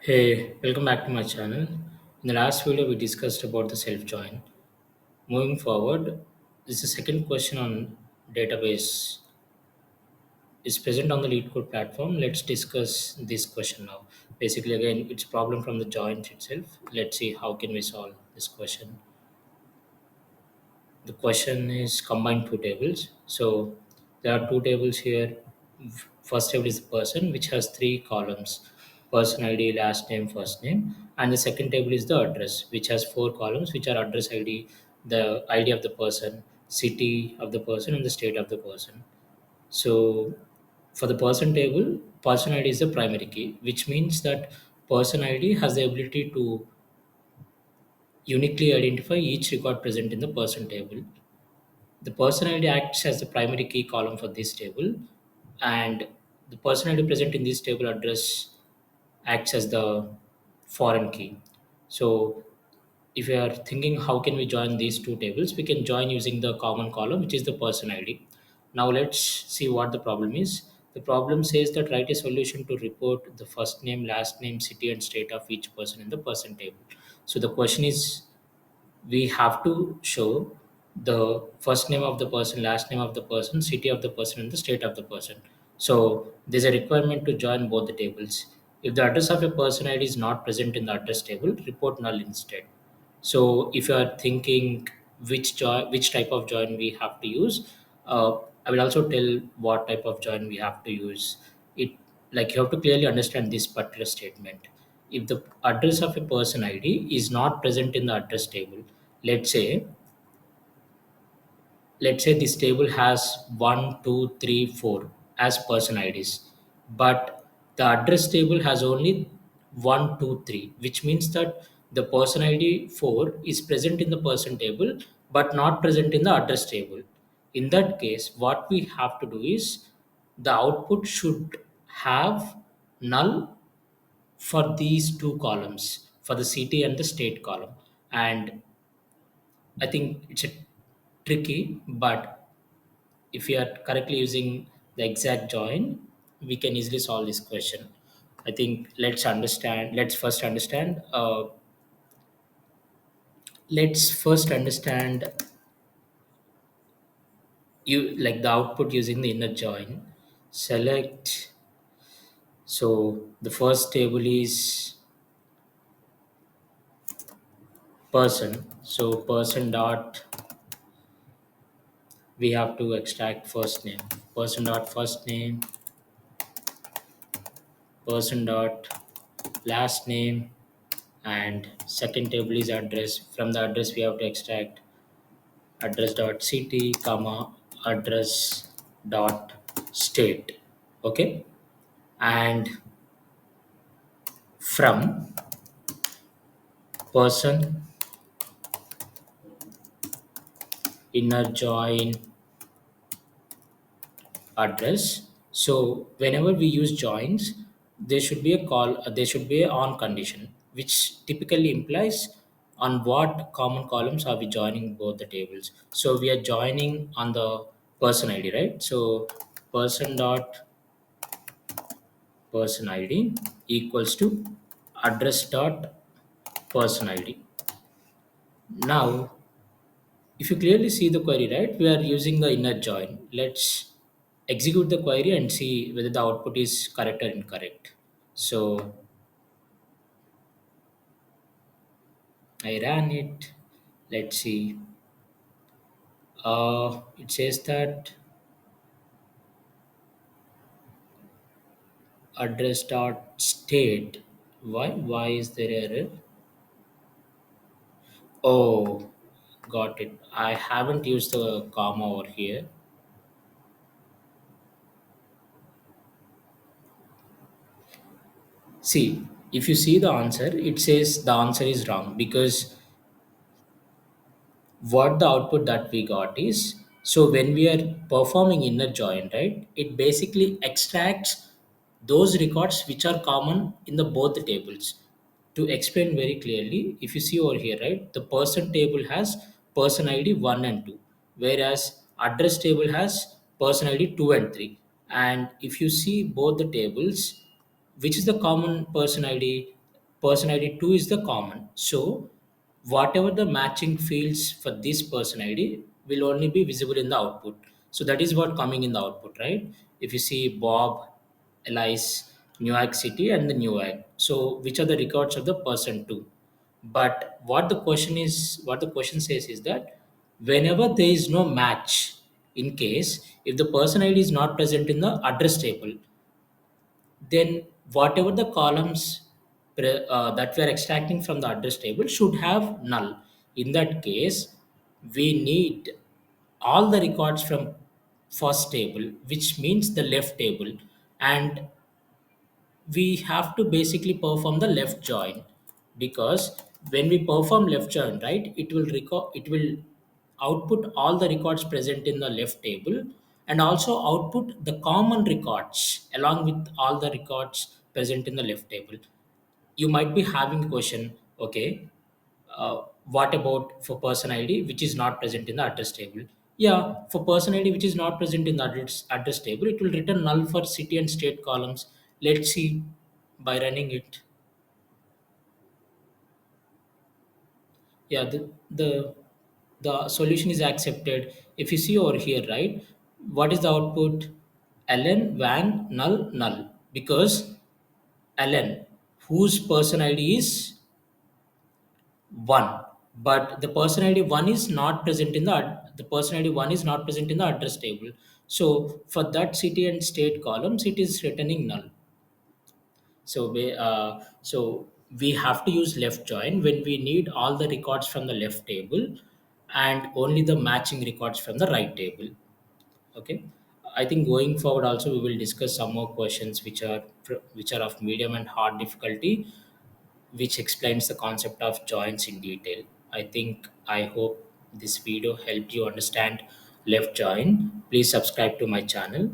Hey, welcome back to my channel. In the last video, we discussed about the self-join. Moving forward, this is the second question on database is present on the Leetcode platform. Let's discuss this question now. Basically, again, it's a problem from the joins itself. Let's see how can we solve this question. The question is combine two tables. So there are two tables here. First table is the person, which has three columns: person ID, last name, first name. And the second table is the address, which has four columns, which are address ID, the ID of the person, city of the person, and the state of the person. So for the person table, person ID is the primary key, which means that person ID has the ability to uniquely identify each record present in the person table. The person ID acts as the primary key column for this table, and the person ID present in this table address acts as the foreign key. So if you are thinking how can we join these two tables, we can join using the common column, which is the person ID. Now let's see what the problem is. The problem says that write a solution to report the first name, last name, city, and state of each person in the person table. So the question is, we have to show the first name of the person, last name of the person, city of the person, and the state of the person. So there's a requirement to join both the tables. If the address of a person ID is not present in the address table, report null instead. So if you are thinking which type of join we have to use, I will also tell what type of join we have to use. It like you have to clearly understand this particular statement. If the address of a person ID is not present in the address table, let's say let's say this table has 1 2 3 4 as person IDs, but the address table has only 1 2 3, which means that the person ID 4 is present in the person table but not present in the address table. In that case, what we have to do is the output should have null for these two columns, for the city and the state column. And I think it's a tricky, but if we are correctly using the exact join, we can easily solve this question. I think let's first understand you like the output using the inner join. Select, so the first table is person. So person dot, we have to extract first name. Person dot first name, person dot last name, and second table is address. From the address we have to extract address dot city comma address dot state. Okay, and from person inner join address. So whenever we use joins, there should be a call, there should be a on condition, which typically implies on what common columns are we joining both the tables. So we are joining on the person ID, right? So person dot person ID equals to address dot person ID. Now, if you clearly see the query, right, we are using the inner join. Let's execute the query and see whether the output is correct or incorrect. So I ran it. Let's see. It says that address dot state. Why? Why is there error? Oh, got it. I haven't used the comma over here. See, if you see the answer, it says the answer is wrong because what the output that we got is, so when we are performing inner join, right, it basically extracts those records which are common in the both the tables. To explain very clearly, if you see over here, right, the person table has person ID 1 and 2, whereas address table has person ID 2 and 3. And if you see both the tables, which is the common person ID? person id 2 is the common. So whatever the matching fields for this person id will only be visible in the output. So that is what coming in the output, right? If you see Bob, Elise, New York City, and the New York, so which are the records of the person 2? But what the question says is that whenever there is no match, in case if the person id is not present in the address table, then whatever the columns that we are extracting from the address table should have null. In that case, we need all the records from first table, which means the left table, and we have to basically perform the left join, because when we perform left join, right, it will output all the records present in the left table, and also output the common records along with all the records present in the left table. You might be having a question, okay, what about for person id which is not present in the address table? Yeah, for person id which is not present in the address table, it will return null for city and state columns. Let's see by running it. Yeah, the solution is accepted. If you see over here, right, what is the output? Ln van null null, because Ln, whose person id is 1, but the person id 1 is not present in the person id 1 is not present in the address table. So for that city and state columns, it is returning null. So we have to use left join when we need all the records from the left table and only the matching records from the right table. Okay. I think going forward also we will discuss some more questions which are of medium and hard difficulty, which explains the concept of joins in detail. I hope this video helped you understand left join. Please subscribe to my channel.